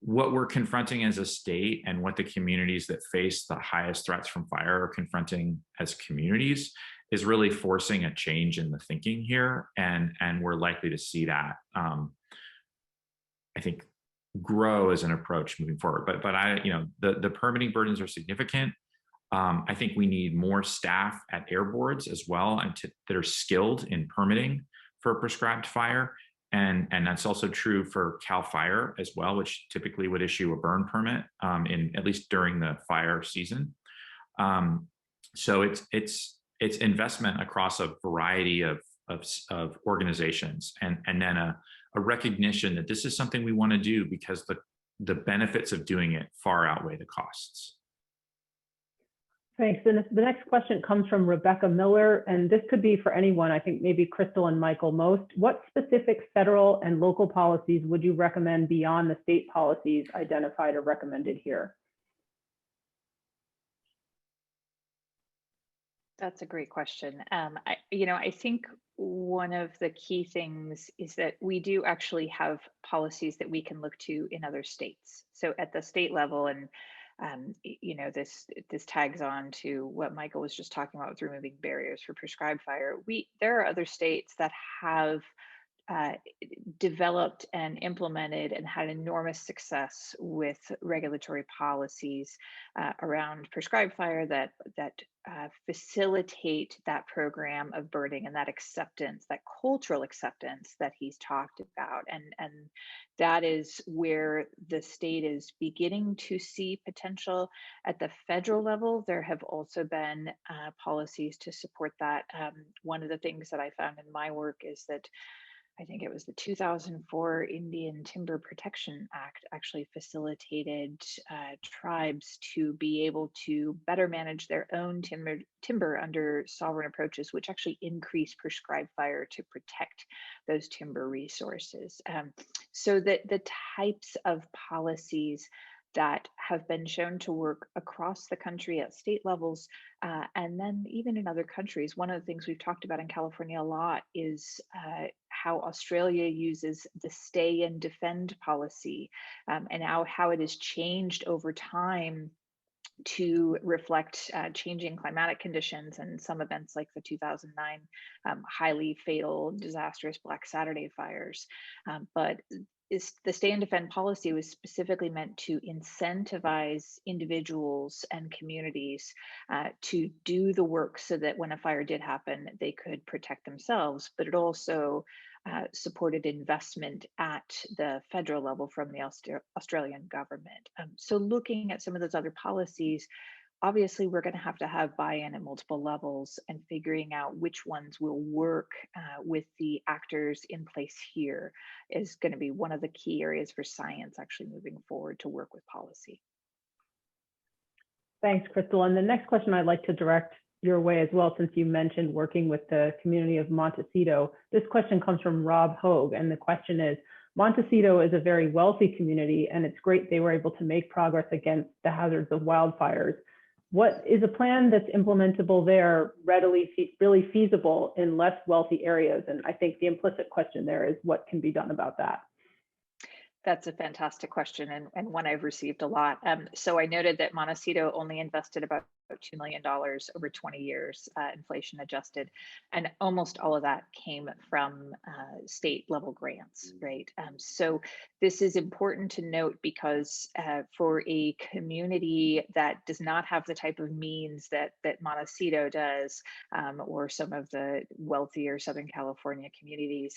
what we're confronting as a state and what the communities that face the highest threats from fire are confronting as communities is really forcing a change in the thinking here. And we're likely to see that, I think, grow as an approach moving forward. But the permitting burdens are significant. I think we need more staff at air boards as well, and that are skilled in permitting for prescribed fire. And that's also true for CAL FIRE as well, which typically would issue a burn permit at least during the fire season. So it's investment across a variety of organizations, and then a recognition that this is something we want to do because the benefits of doing it far outweigh the costs. Thanks. And the next question comes from Rebecca Miller, and this could be for anyone, I think maybe Crystal and Michael most. What specific federal and local policies would you recommend beyond the state policies identified or recommended here? That's a great question. I think one of the key things is that we do actually have policies that we can look to in other states. So at the state level, and this tags on to what Michael was just talking about with removing barriers for prescribed fire. There are other states that have developed and implemented and had enormous success with regulatory policies around prescribed fire that facilitate that program of burning and that acceptance, that cultural acceptance that he's talked about. And that is where the state is beginning to see potential. At the federal level, there have also been policies to support that. One of the things that I found in my work is that I think it was the 2004 Indian Timber Protection Act actually facilitated tribes to be able to better manage their own timber under sovereign approaches, which actually increased prescribed fire to protect those timber resources. So that the types of policies that have been shown to work across the country at state levels, and then even in other countries. One of the things we've talked about in California a lot is how Australia uses the stay and defend policy, and how it has changed over time to reflect changing climatic conditions and some events like the 2009 highly fatal, disastrous Black Saturday fires. But the stay and defend policy was specifically meant to incentivize individuals and communities to do the work so that when a fire did happen, they could protect themselves. But it also supported investment at the federal level from the Australian government. So looking at some of those other policies, obviously we're going to have buy-in at multiple levels, and figuring out which ones will work with the actors in place here is going to be one of the key areas for science actually moving forward to work with policy. Thanks, Crystal. And the next question I'd like to direct your way as well, since you mentioned working with the community of Montecito. This question comes from Rob Hogue, and the question is, Montecito is a very wealthy community, and it's great they were able to make progress against the hazards of wildfires. What is a plan that's implementable there really feasible in less wealthy areas? And I think the implicit question there is what can be done about that? That's a fantastic question, and one I've received a lot. So I noted that Montecito only invested about $2 million over 20 years, inflation adjusted, and almost all of that came from state level grants, right? So this is important to note because for a community that does not have the type of means that Montecito does, or some of the wealthier Southern California communities,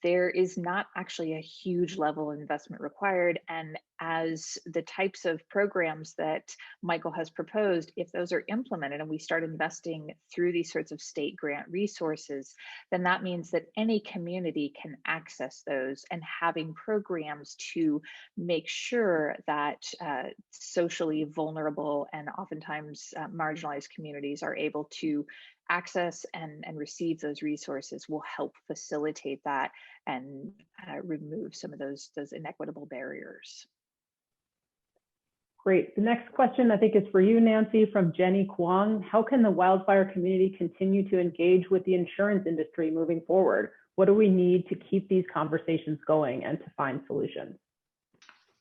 there is not actually a huge level of investment required. And as the types of programs that Michael has proposed, if those are implemented and we start investing through these sorts of state grant resources, then that means that any community can access those, and having programs to make sure that socially vulnerable and oftentimes marginalized communities are able to access and receive those resources will help facilitate that and remove some of those inequitable barriers. Great. The next question I think is for you, Nancy, from Jenny Kwong. How can the wildfire community continue to engage with the insurance industry moving forward? What do we need to keep these conversations going and to find solutions?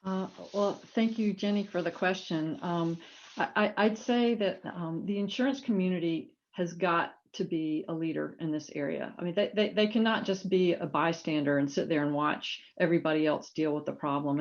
Well, thank you, Jenny, for the question. I'd say that the insurance community has got to be a leader in this area. I mean, they cannot just be a bystander and sit there and watch everybody else deal with the problem.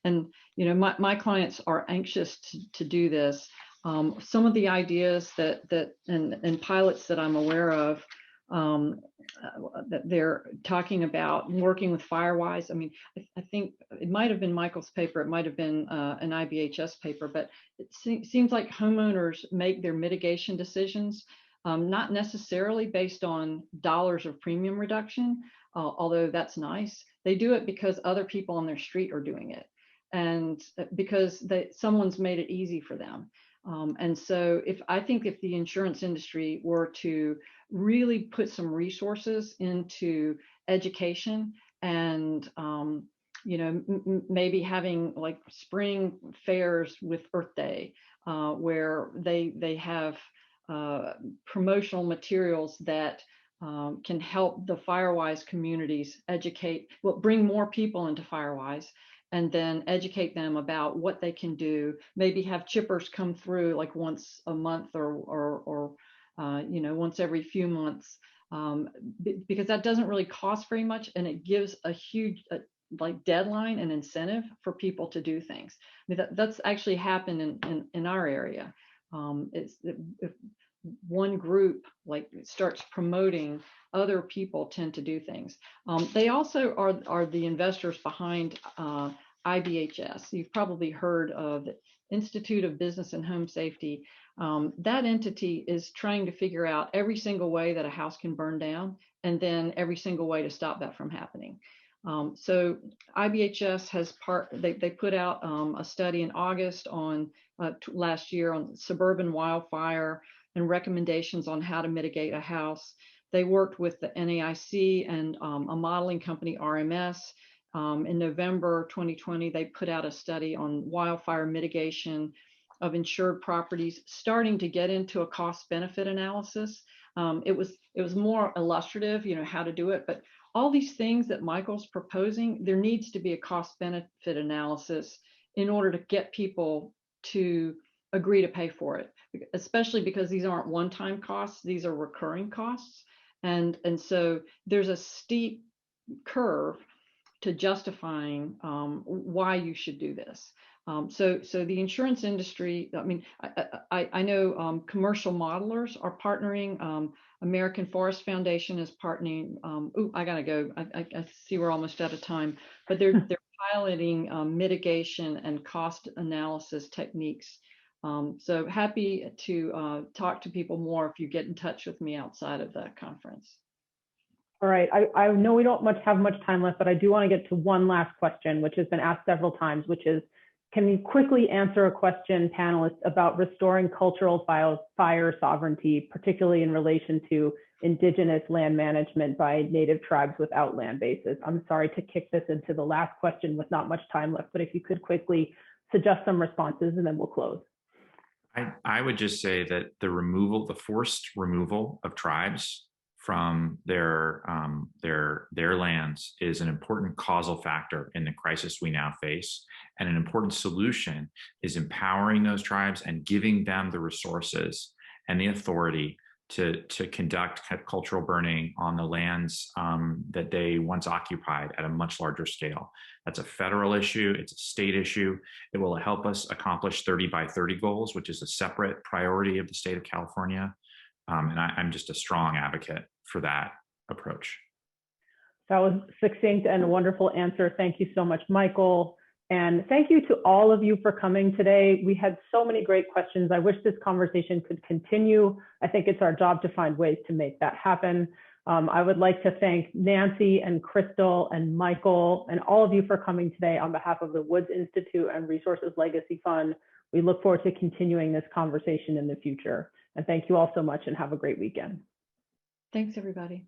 And you know, my clients are anxious to do this. Some of the ideas and pilots that I'm aware of, that they're talking about working with Firewise. I mean, I think it might have been Michael's paper, it might have been an IBHS paper, but it seems like homeowners make their mitigation decisions not necessarily based on dollars of premium reduction, although that's nice. They do it because other people on their street are doing it, and because someone's made it easy for them. And so I think if the insurance industry were to really put some resources into education and you know, maybe having like spring fairs with Earth Day, where they have promotional materials that can help the Firewise communities bring more people into Firewise, and then educate them about what they can do. Maybe have chippers come through like once a month or you know, once every few months, because that doesn't really cost very much, and it gives a huge like deadline and incentive for people to do things. I mean, that's actually happened in our area. If one group like starts promoting, other people tend to do things. They also are the investors behind IBHS. You've probably heard of the Institute of Business and Home Safety. That entity is trying to figure out every single way that a house can burn down, and then every single way to stop that from happening. So IBHS has they put out a study in August on last year on suburban wildfire and recommendations on how to mitigate a house. They worked with the NAIC and a modeling company, RMS. In November 2020, they put out a study on wildfire mitigation of insured properties, starting to get into a cost-benefit analysis. It was more illustrative, you know, how to do it, but all these things that Michael's proposing, there needs to be a cost-benefit analysis in order to get people to agree to pay for it, especially because these aren't one-time costs, these are recurring costs. And so there's a steep curve to justifying why you should do this. So the insurance industry, I mean, I know commercial modelers are partnering. American Forest Foundation is partnering. I gotta go. I see we're almost out of time, but they're piloting mitigation and cost analysis techniques. So happy to talk to people more if you get in touch with me outside of the conference. All right, I know we don't have much time left, but I do want to get to one last question, which has been asked several times, which is, can you quickly answer a question, panelists, about restoring cultural fire sovereignty, particularly in relation to indigenous land management by native tribes without land bases? I'm sorry to kick this into the last question with not much time left, but if you could quickly suggest some responses and then we'll close. I would just say that the forced removal of tribes from their lands is an important causal factor in the crisis we now face. And an important solution is empowering those tribes and giving them the resources and the authority to conduct cultural burning on the lands that they once occupied at a much larger scale. That's a federal issue. It's a state issue. It will help us accomplish 30 by 30 goals, which is a separate priority of the state of California. And I'm just a strong advocate for that approach. That was succinct and a wonderful answer. Thank you so much, Michael. And thank you to all of you for coming today. We had so many great questions. I wish this conversation could continue. I think it's our job to find ways to make that happen. I would like to thank Nancy and Crystal and Michael and all of you for coming today on behalf of the Woods Institute and Resources Legacy Fund. We look forward to continuing this conversation in the future. And thank you all so much and have a great weekend. Thanks, everybody.